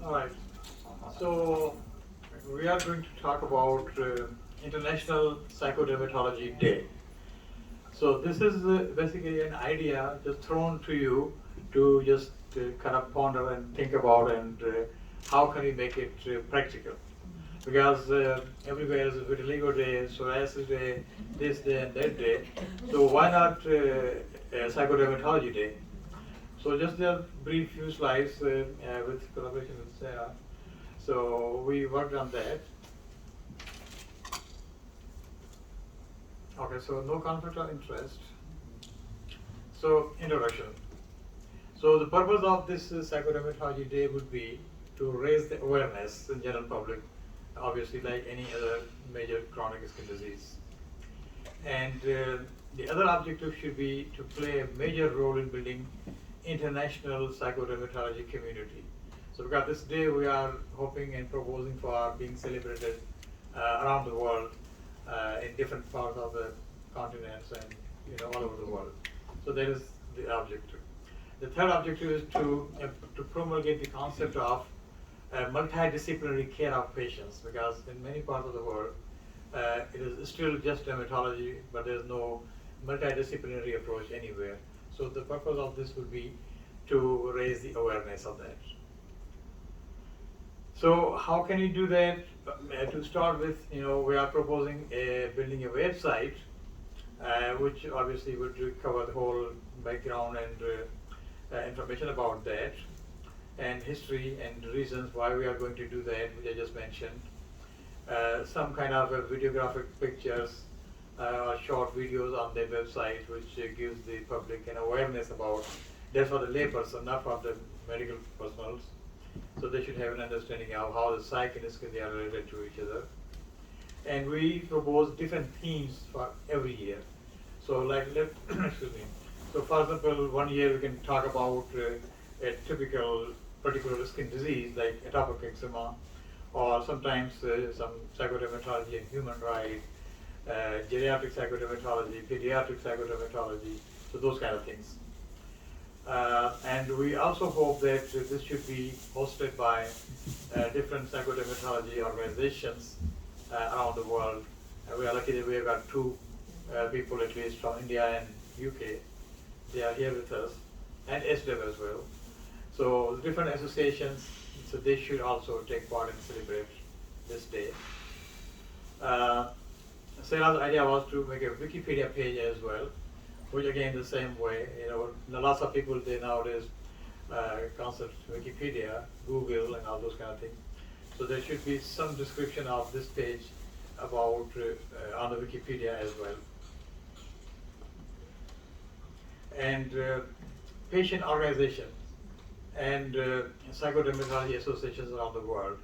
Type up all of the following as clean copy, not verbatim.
All right. So we are going to talk about International Psychodermatology Day. So this is basically an idea just thrown to you to just kind of ponder and think about, and how can we make it practical? Because everywhere is a vitiligo day, psoriasis day, this day and that day. So why not Psychodermatology Day? So just a brief few slides with collaboration with Sarah. So we worked on that. Okay, so no conflict of interest. So introduction. So the purpose of this Psychodermatology Day would be to raise the awareness in general public, obviously like any other major chronic skin disease. And the other objective should be to play a major role in building international psychodermatology community. So because this day we are hoping and proposing for being celebrated around the world in different parts of the continents and all over the world. So that is the objective. The third objective is to promulgate the concept of multidisciplinary care of patients, because in many parts of the world it is still just dermatology, but there is no multidisciplinary approach anywhere. So the purpose of this would be to raise the awareness of that. So how can we do that? To start with, we are proposing building a website, which obviously would cover the whole background and information about that, and history and reasons why we are going to do that, which I just mentioned. Some kind of videographic pictures or short videos on their website, which gives the public an awareness about. That's for the layperson, not for the medical personnel. So they should have an understanding of how the psych and skin they are related to each other. And we propose different themes for every year. So excuse me. So for example, one year we can talk about a typical particular skin disease like atopic eczema, or sometimes some psychodermatology and human rights, geriatric psychodermatology, pediatric psychodermatology, so those kind of things. And we also hope that this should be hosted by different psychodermatology organizations around the world. We are lucky that we have got two people at least from India and UK. They are here with us, and SDEV as well. So different associations, so they should also take part and celebrate this day. Sarah's idea was to make a Wikipedia page as well, which again the same way, lots of people they nowadays consult Wikipedia, Google and all those kind of things. So there should be some description of this page about on the Wikipedia as well. And patient organizations and psychodermatology associations around the world.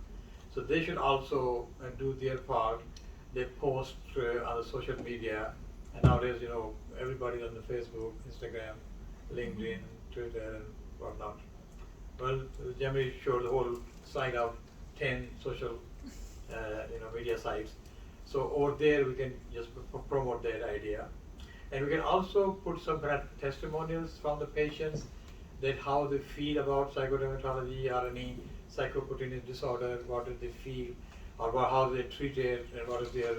So they should also do their part. They post on the social media, and nowadays, everybody's on the Facebook, Instagram, LinkedIn, Twitter, and whatnot. Well, Jamie showed the whole slide of 10 social, media sites. So over there, we can just promote that idea. And we can also put some testimonials from the patients, that how they feel about psychodermatology or any psychocutaneous disorder, what do they feel, or how they treat it, and what is their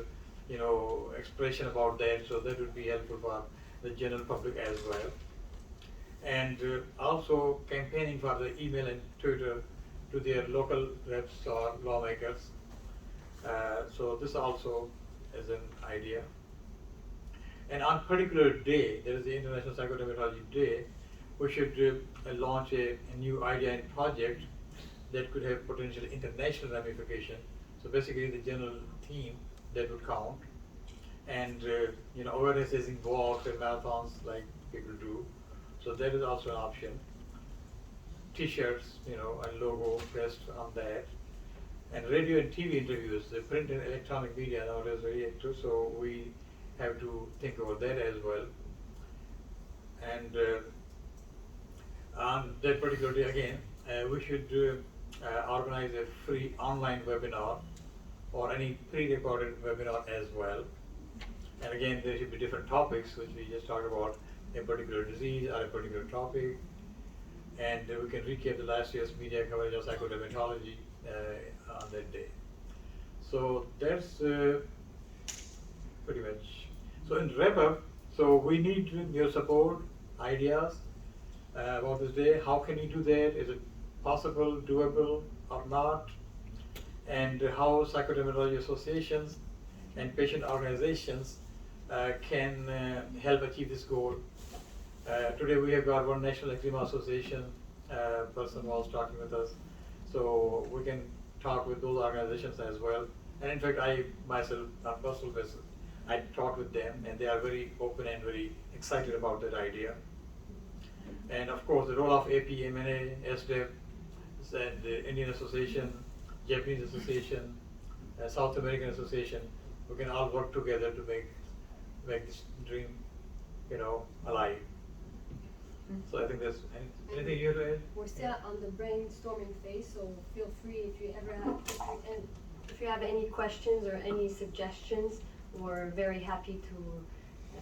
expression about that. So that would be helpful for the general public as well. And also campaigning for the email and Twitter to their local reps or lawmakers. So this also is an idea. And on particular day, there is the International Psychodermatology Day, we should launch a new idea and project that could have potential international ramification. So basically the general theme that would count. And awareness is in walks and marathons like people do. So that is also an option. T-shirts, and logo pressed on that. And radio and TV interviews, the print and electronic media nowadays is very active, so we have to think about that as well. And on that particular day again, we should organize a free online webinar or any pre-recorded webinar as well. And again, there should be different topics which we just talked about, a particular disease or a particular topic. and we can recap the last year's media coverage of psychodermatology on that day. So that's pretty much. So in wrap up, so we need your support, ideas about this day. How can you do that? Is it possible, doable, or not? And how psychodermatology associations and patient organizations can help achieve this goal. Today we have got one National Eczema Association person was talking with us, so we can talk with those organizations as well. And in fact, I myself, on personal basis, I talked with them, and they are very open and very excited about that idea. And of course, the role of APMNA, SDEP, and the Indian Association, Japanese Association, South American Association, we can all work together to make this dream, alive. So I think that's anything you have to add? We're still on the brainstorming phase, so feel free if you ever have if you have any questions or any suggestions. We're very happy to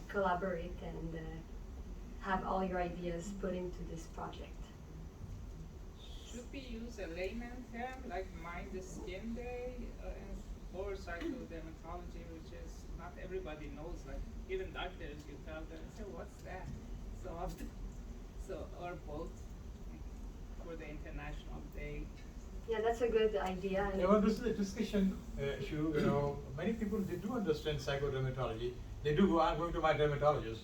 collaborate and have all your ideas put into this project. Should we use a layman term like mind the skin day or psychodermatology, which is not everybody knows, like even doctors, you tell them, say, what's that? So often, or both for the International Day. Yeah, that's a good idea. Yeah, well, this is a discussion issue. Many people, they do understand psychodermatology. They do go, I'm going to my dermatologist.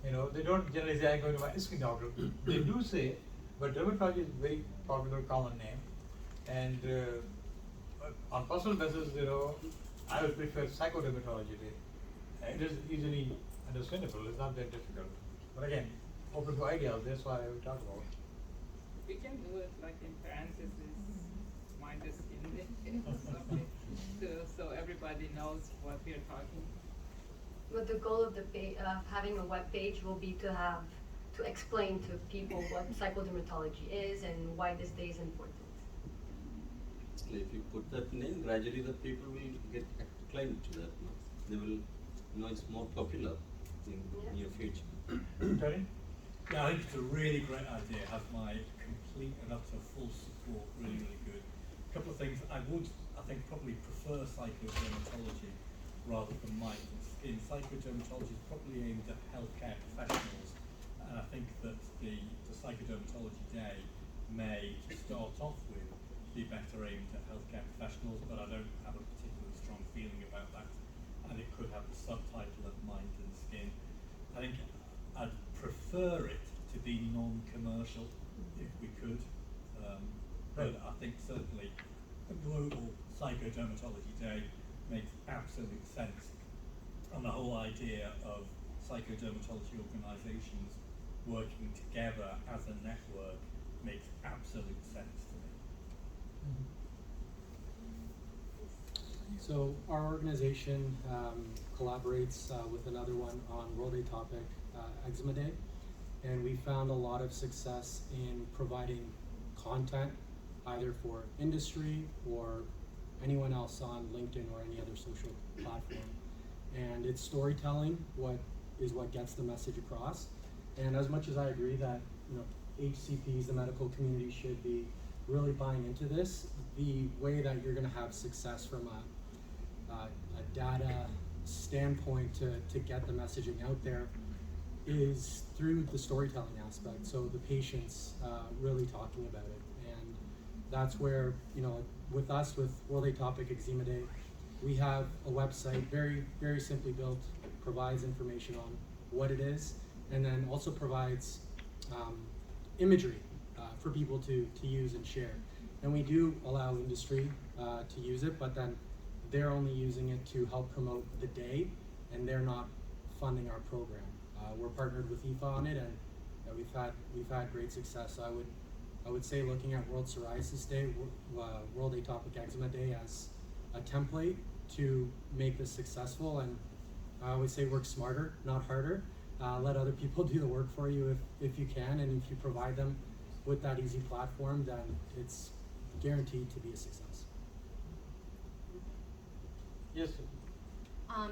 They don't generally say, I'm going to my skin doctor. They do say, but dermatology is a very popular, common name. And on personal basis, I would prefer psychodermatology day. It is easily understandable. It's not that difficult. But again, open to ideas. That's why I will talk about it. We can do it like in parentheses, mind the skin day or something, so everybody knows what we're talking. But the goal of having a web page will be to explain to people what psychodermatology is and why this day is important. If you put that name, gradually the people will get acclaimed to that. They will it's more popular in the near future. Tony? Yeah, I think it's a really great idea. Have my complete and utter full support. Really, really good. A couple of things. I think, probably prefer psychodermatology rather than mind and skin. Psychodermatology is probably aimed at healthcare professionals, and I think that the Psychodermatology Day may, to start off with, be better aimed at healthcare professionals, but I don't have a particularly strong feeling about that, and it could have the subtitle of mind and skin. I think I'd prefer it to be non-commercial if we could, but I think certainly a global Psychodermatology Day makes absolute sense, and the whole idea of psychodermatology organisations working together as a network makes absolute sense to me. So our organization collaborates with another one on World Atopic Eczema Day, and we found a lot of success in providing content either for industry or anyone else on LinkedIn or any other social platform. And it's storytelling what gets the message across. And as much as I agree that HCPs, the medical community, should be really buying into this, the way that you're going to have success from a data standpoint to get the messaging out there is through the storytelling aspect. So the patients really talking about it, and that's where with us, with World Atopic Eczema Day, we have a website, very, very simply built, provides information on what it is, and then also provides imagery for people to use and share. And we do allow industry to use it, but then they're only using it to help promote the day, and they're not funding our program. We're partnered with IFA on it, and we've had great success. So I would say, looking at World Psoriasis Day, World Atopic Eczema Day as a template to make this successful, and I would say work smarter, not harder. Let other people do the work for you if you can, and if you provide them with that easy platform, then it's guaranteed to be a success. Yes. Hi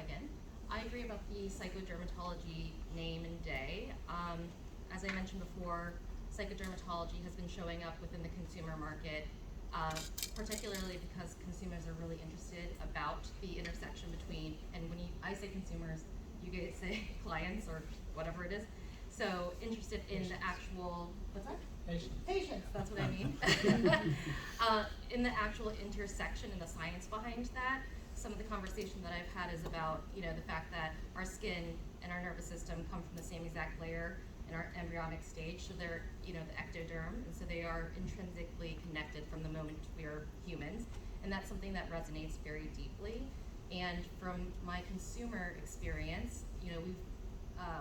again. I agree about the psychodermatology name and day. As I mentioned before, psychodermatology has been showing up within the consumer market, particularly because consumers are really interested about the intersection between, and when I say consumers, you guys say clients or whatever it is. So interested in the actual, what's that? Patients, that's what I mean. In the actual intersection and the science behind that. Some of the conversation that I've had is about, the fact that our skin and our nervous system come from the same exact layer in our embryonic stage. So they're, the ectoderm, and so they are intrinsically connected from the moment we are humans. And that's something that resonates very deeply. And from my consumer experience,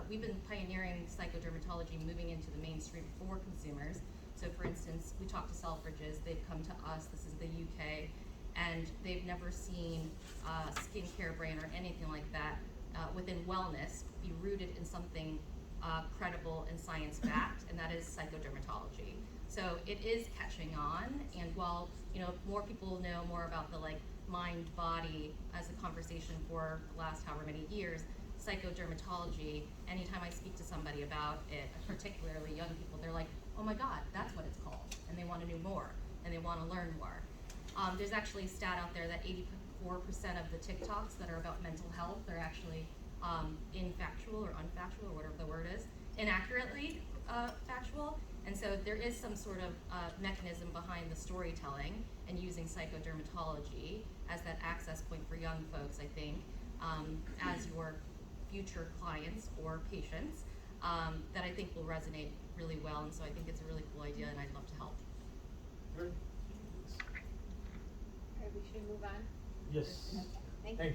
we've been pioneering psychodermatology moving into the mainstream for consumers. So for instance, we talk to Selfridges, they've come to us, this is the UK, and they've never seen skincare brand or anything like that within wellness be rooted in something credible and science-backed, and that is psychodermatology. So it is catching on, and while more people know more about the mind-body as a conversation for the last however many years, psychodermatology, anytime I speak to somebody about it, particularly young people, they're like, oh my God, that's what it's called, and they want to know more, and they want to learn more. There's actually a stat out there that 84% of the TikToks that are about mental health are actually infactual or unfactual, or whatever the word is, inaccurately factual. And so there is some sort of mechanism behind the storytelling and using psychodermatology as that access point for young folks, I think, as your future clients or patients, that I think will resonate really well. And so I think it's a really cool idea, and I'd love to help. Good. Okay, we should move on. Yes. Thank Thank you.